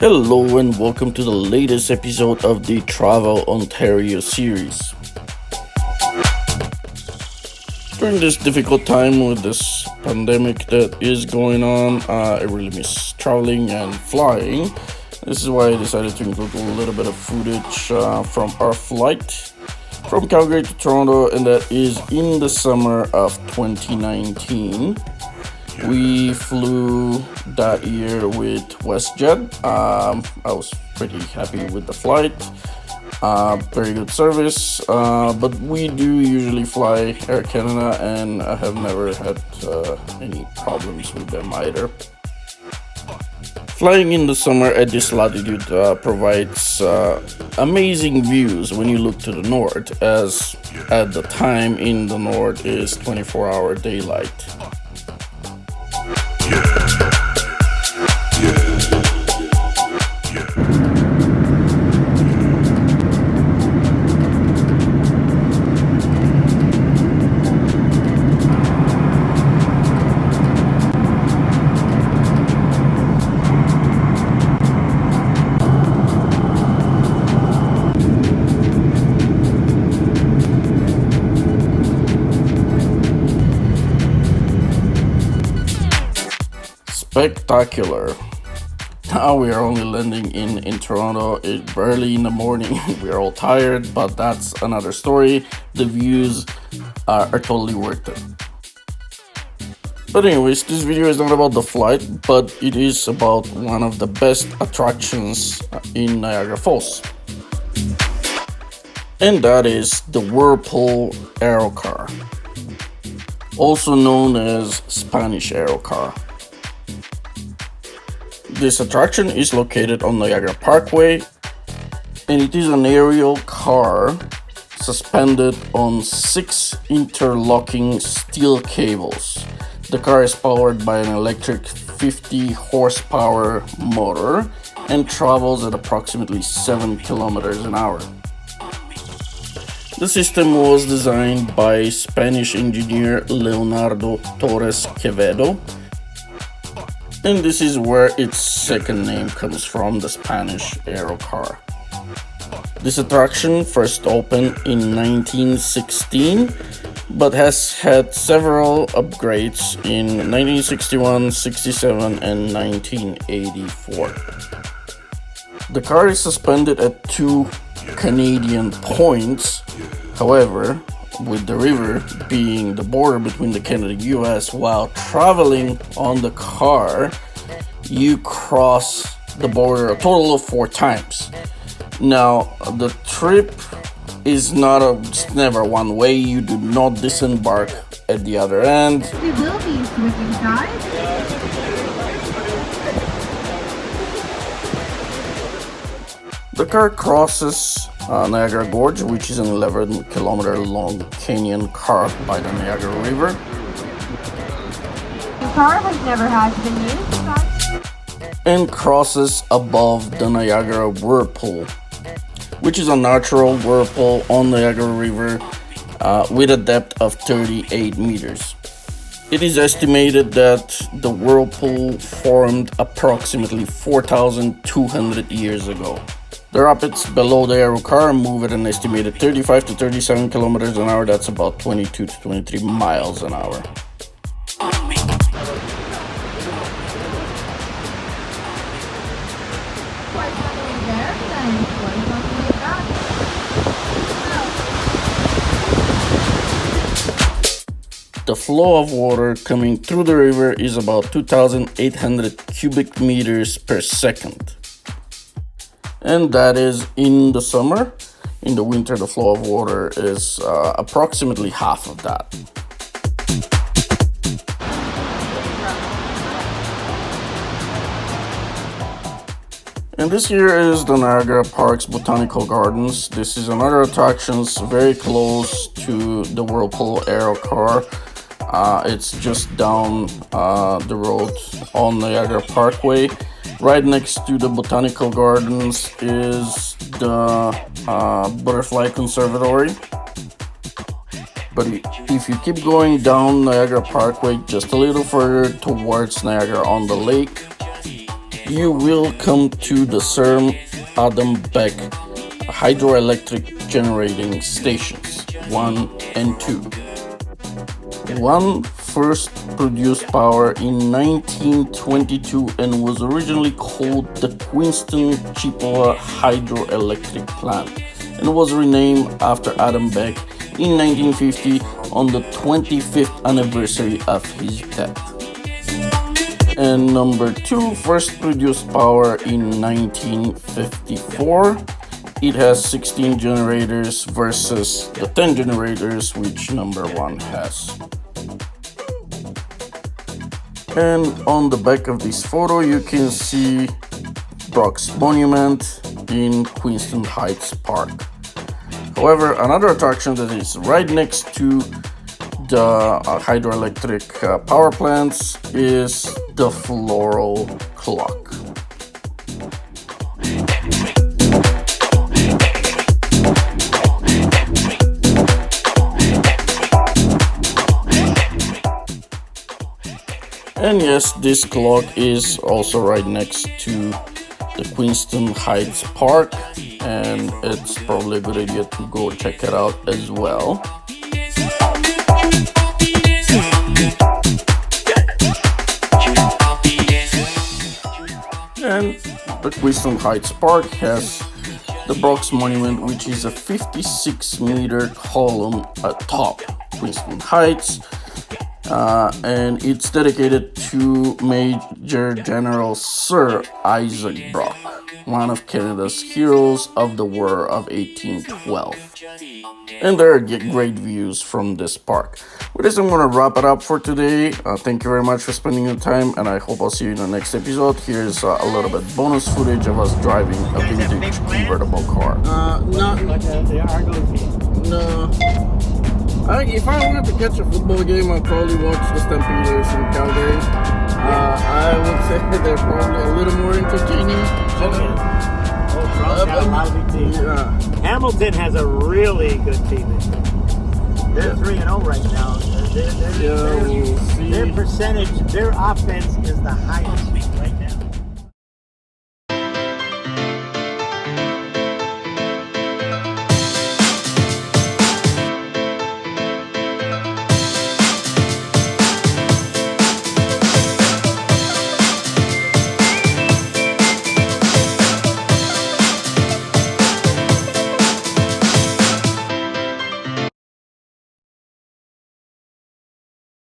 Hello and welcome to the latest episode of the Travel Ontario series. During this difficult time with this pandemic that is going on, I really miss traveling and flying. This is why I decided to include a little bit of footage from our flight from Calgary to Toronto, and that is in the summer of 2019. We flew that year with WestJet. I was pretty happy with the flight. Very good service. But we do usually fly Air Canada, and I have never had any problems with them either. Flying in the summer at this latitude provides amazing views when you look to the north, as at the time in the north is 24-hour daylight. Spectacular. Now we are only landing in Toronto. It's early in the morning. We're all tired, but that's another story. The views are totally worth it. But anyways, this video is not about the flight, but it is about one of the best attractions in Niagara Falls. And that is the Whirlpool Aero car, also known as Spanish Aero car. This attraction is located on Niagara Parkway, and it is an aerial car suspended on 6 interlocking steel cables. The car is powered by an electric 50 horsepower motor and travels at approximately 7 kilometers an hour. The system was designed by Spanish engineer Leonardo Torres Quevedo, and this is where its second name comes from, the Spanish Aero car. This attraction first opened in 1916, but has had several upgrades in 1961, 67, and 1984. The car is suspended at 2 Canadian points. However, with the river being the border between the Canada and US, while traveling on the car, you cross the border a total of 4 times. Now, the trip is it's never one way. You do not disembark at the other end. We will be switching sides. The car crosses Niagara Gorge, which is an 11-kilometer long canyon carved by the Niagara River. The car has never had been used, and crosses above the Niagara Whirlpool, which is a natural whirlpool on Niagara River with a depth of 38 meters. It is estimated that the whirlpool formed approximately 4,200 years ago. The rapids below the aero car move at an estimated 35 to 37 kilometers an hour. That's about 22 to 23 miles an hour. The flow of water coming through the river is about 2,800 cubic meters per second. And that is in the summer. In the winter, the flow of water is approximately half of that. And this here is the Niagara Park's Botanical Gardens. This is another attraction very close to the Whirlpool Aero car. It's just down the road on Niagara Parkway. Right next to the Botanical Gardens is the Butterfly Conservatory. But if you keep going down Niagara Parkway just a little further towards Niagara on the Lake, you will come to the CERN Adam Beck hydroelectric generating stations 1 and 2. One first produced power in 1922 and was originally called the Queenston Chippewa Hydroelectric Plant and was renamed after Adam Beck in 1950 on the 25th anniversary of his death. And number 2 first produced power in 1954. It has 16 generators versus the 10 generators which number 1 has. And on the back of this photo you can see Brock's Monument in Queenston Heights Park. However, another attraction that is right next to the hydroelectric power plants is the floral clock. And yes, this clock is also right next to the Queenston Heights Park, and it's probably a good idea to go check it out as well. And the Queenston Heights Park has the Brock's Monument, which is a 56-meter column atop Queenston Heights. And it's dedicated to Major General Sir Isaac Brock, one of Canada's heroes of the War of 1812. And there are great views from this park. With this, I'm going to wrap it up for today. Thank you very much for spending your time, and I hope I'll see you in the next episode. Here's a little bit bonus footage of us driving a vintage convertible car. No. If I wanted to catch a football game, I'd probably watch the Stampeders in Calgary. I would say they're probably a little more entertaining. Hamilton has a really good team. They're 3-0 right now. Their percentage, their offense is the highest.